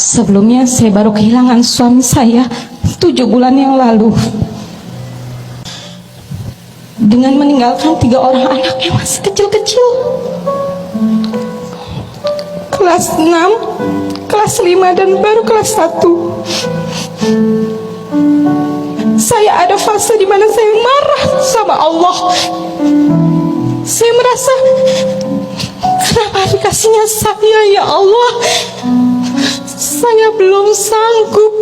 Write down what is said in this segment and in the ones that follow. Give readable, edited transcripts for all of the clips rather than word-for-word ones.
Sebelumnya saya baru kehilangan suami saya 7 bulan yang lalu, dengan meninggalkan 3 orang anak yang masih kecil-kecil, kelas 6, kelas 5, dan baru kelas 1. Saya ada fase di mana saya marah sama Allah. Saya merasa, kenapa dikasihnya saya, ya Allah? Saya belum sanggup.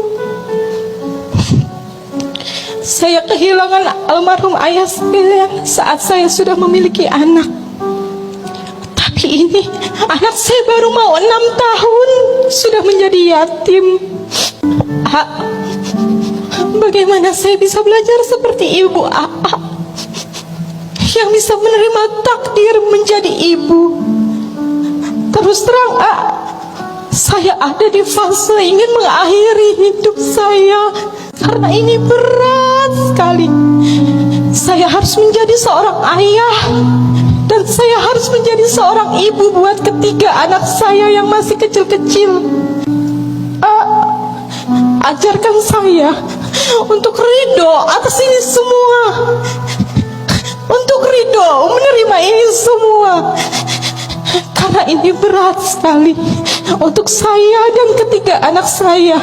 Saya kehilangan almarhum ayah saya saat saya sudah memiliki anak. Tapi ini anak saya baru mau 6 tahun sudah menjadi yatim. Bagaimana saya bisa belajar seperti ibu AA yang bisa menerima takdir menjadi ibu? Terus terang, saya ada di fase ingin mengakhiri hidup saya karena ini berat sekali. Saya harus menjadi seorang ayah dan saya harus menjadi seorang ibu buat ketiga anak saya yang masih kecil-kecil. Ajarkan saya untuk ridho atas ini semua, untuk ridho menerima ini semua, karena ini berat sekali untuk saya dan ketiga anak saya.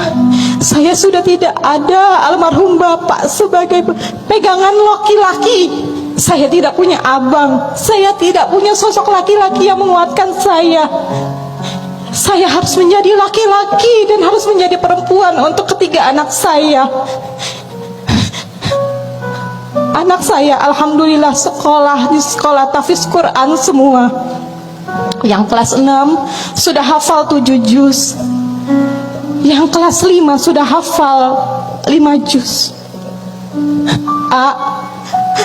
Saya sudah tidak ada almarhum bapak sebagai pegangan laki-laki. Saya tidak punya abang, saya tidak punya sosok laki-laki yang menguatkan saya. Saya harus menjadi laki-laki dan harus menjadi perempuan untuk ketiga anak saya. Anak saya alhamdulillah sekolah di sekolah tahfiz Quran semua. Yang kelas 6 sudah hafal 7 juz. Yang kelas 5 sudah hafal 5 juz.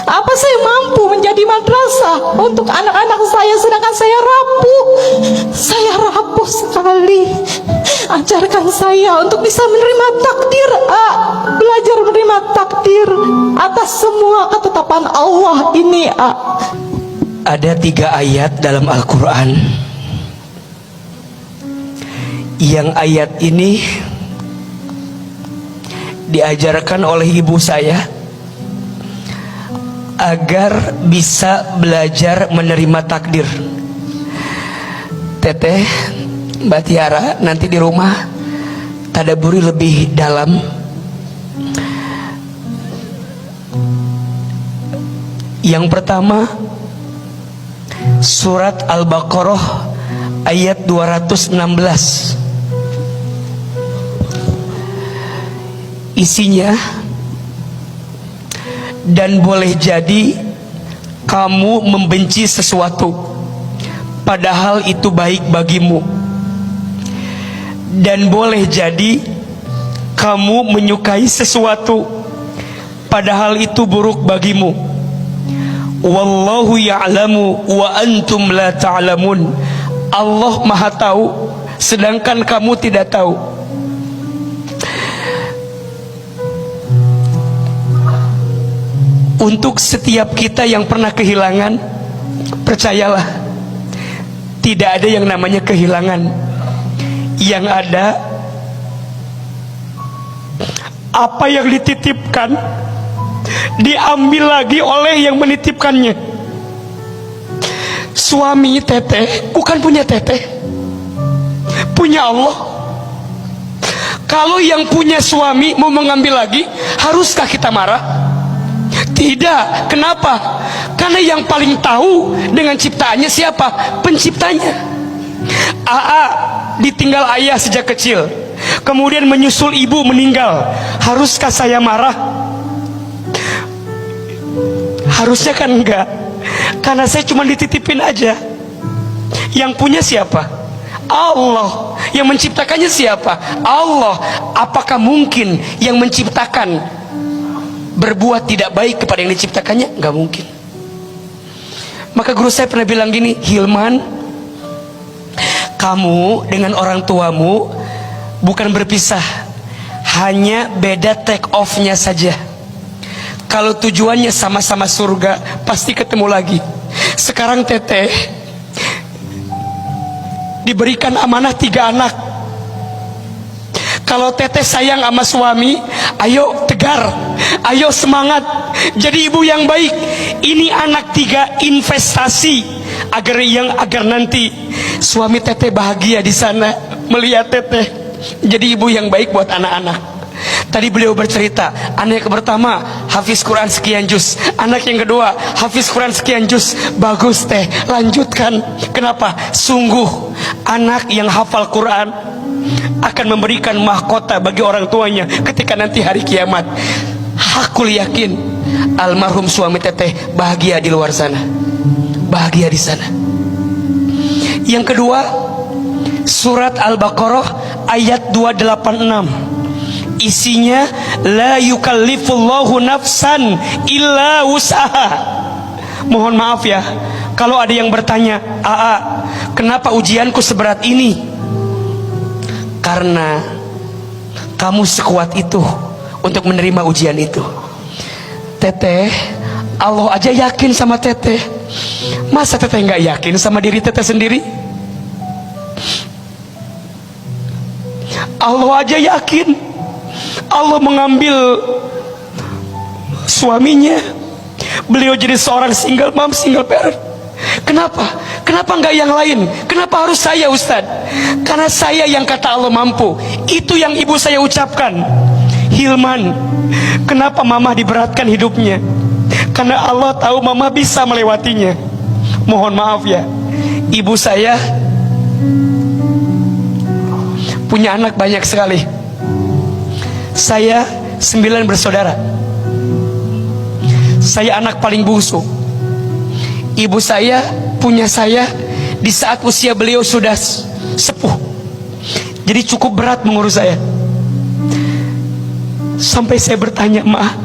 Apa saya mampu menjadi madrasah untuk anak-anak saya sedangkan saya rapuh? Saya rapuh sekali. Ajarkan saya untuk bisa menerima takdir, belajar menerima takdir atas semua ketetapan Allah ini. Ada 3 ayat dalam Al-Quran. Yang ayat ini diajarkan oleh ibu saya agar bisa belajar menerima takdir. Teteh, Mbak Tiara, nanti di rumah tadaburi lebih dalam. Yang pertama, surat Al-Baqarah ayat 216. Isinya, dan boleh jadi kamu membenci sesuatu padahal itu baik bagimu, dan boleh jadi kamu menyukai sesuatu padahal itu buruk bagimu. Wallahu ya'lamu wa antum la ta'lamun. Allah Maha tahu sedangkan kamu tidak tahu. Untuk setiap kita yang pernah kehilangan, percayalah, tidak ada yang namanya kehilangan. Yang ada, apa yang dititipkan diambil lagi oleh yang menitipkannya. Suami teteh bukan punya teteh, punya Allah. Kalau yang punya suami mau mengambil lagi, haruskah kita marah? Tidak. Kenapa? Karena yang paling tahu dengan ciptaannya siapa? Penciptanya. Ditinggal ayah sejak kecil, kemudian menyusul ibu meninggal. Haruskah saya marah? Harusnya kan enggak, karena saya cuma dititipin aja. Yang punya siapa? Allah. Yang menciptakannya siapa? Allah. Apakah mungkin yang menciptakan berbuat tidak baik kepada yang diciptakannya? Enggak mungkin. Maka guru saya pernah bilang gini, Hilman, kamu dengan orang tuamu bukan berpisah, hanya beda take off-nya saja. Kalau tujuannya sama-sama surga, pasti ketemu lagi. Sekarang teteh diberikan amanah 3 anak. Kalau teteh sayang sama suami, ayo tegar, ayo semangat, jadi ibu yang baik. Ini anak 3 investasi agar nanti suami teteh bahagia di sana melihat teteh jadi ibu yang baik buat anak-anak. Tadi beliau bercerita, anak yang pertama hafiz Quran sekian juz, anak yang kedua hafiz Quran sekian juz. Bagus teh, lanjutkan. Kenapa? Sungguh anak yang hafal Quran akan memberikan mahkota bagi orang tuanya ketika nanti hari kiamat. Hakul yakin almarhum suami teteh bahagia di luar sana, bahagia di sana. Yang kedua, surat Al-Baqarah ayat 286. Isinya la yukallifullahu nafsan illa wus'aha. Mohon maaf ya kalau ada yang bertanya, kenapa ujianku seberat ini? Karena kamu sekuat itu untuk menerima ujian itu. Teteh, Allah aja yakin sama teteh, masa teteh nggak yakin sama diri teteh sendiri? Allah aja yakin. Allah mengambil suaminya, beliau jadi seorang single mom, single parent. Kenapa? Kenapa enggak yang lain? Kenapa harus saya, Ustaz? Karena saya yang kata Allah mampu. Itu yang ibu saya ucapkan. Hilman, kenapa mama diberatkan hidupnya? Karena Allah tahu mama bisa melewatinya. Mohon maaf ya, ibu saya punya anak banyak sekali. Saya 9 bersaudara. Saya anak paling bungsu. Ibu saya punya saya di saat usia beliau sudah sepuh. Jadi cukup berat mengurus saya. Sampai saya bertanya, "Ma,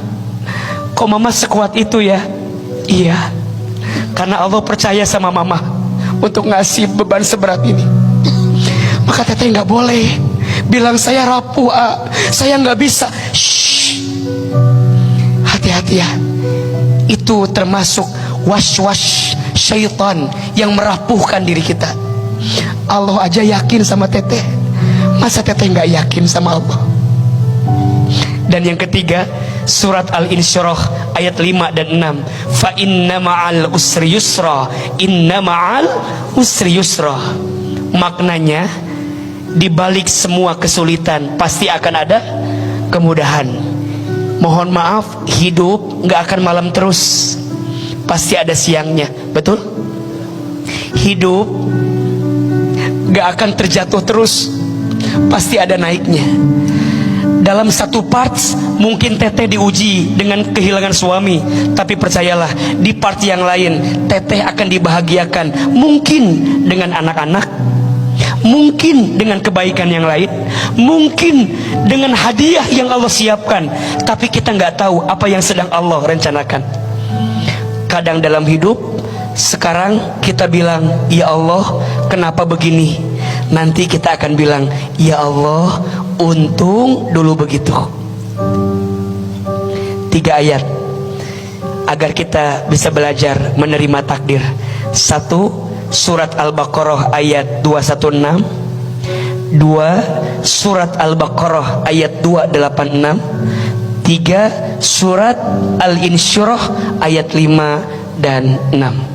kok mama sekuat itu ya?" Iya, karena Allah percaya sama mama untuk ngasih beban seberat ini. Maka teteh nggak boleh bilang saya rapuh, saya nggak bisa. Shh. Hati-hati ya, itu termasuk was-was syaitan yang merapuhkan diri kita. Allah aja yakin sama teteh, masa teteh nggak yakin sama Allah? Dan yang ketiga, surat Al-Insyirah ayat 5 dan 6. Fa inna ma'al usri yusra, inna ma'al usri yusra. Maknanya, di balik semua kesulitan pasti akan ada kemudahan. Mohon maaf, hidup nggak akan malam terus, pasti ada siangnya, betul? Hidup nggak akan terjatuh terus, pasti ada naiknya. Dalam satu parts mungkin teteh diuji dengan kehilangan suami, tapi percayalah di part yang lain teteh akan dibahagiakan, mungkin dengan anak-anak, mungkin dengan kebaikan yang lain, mungkin dengan hadiah yang Allah siapkan. Tapi kita nggak tahu apa yang sedang Allah rencanakan. Kadang dalam hidup, sekarang kita bilang, "Ya Allah, kenapa begini?" Nanti kita akan bilang, "Ya Allah, untung dulu begitu." 3 ayat agar kita bisa belajar menerima takdir. 1, surat Al-Baqarah ayat 216. 2, surat Al-Baqarah ayat 286. 3, surat Al-Insyirah ayat 5 dan 6.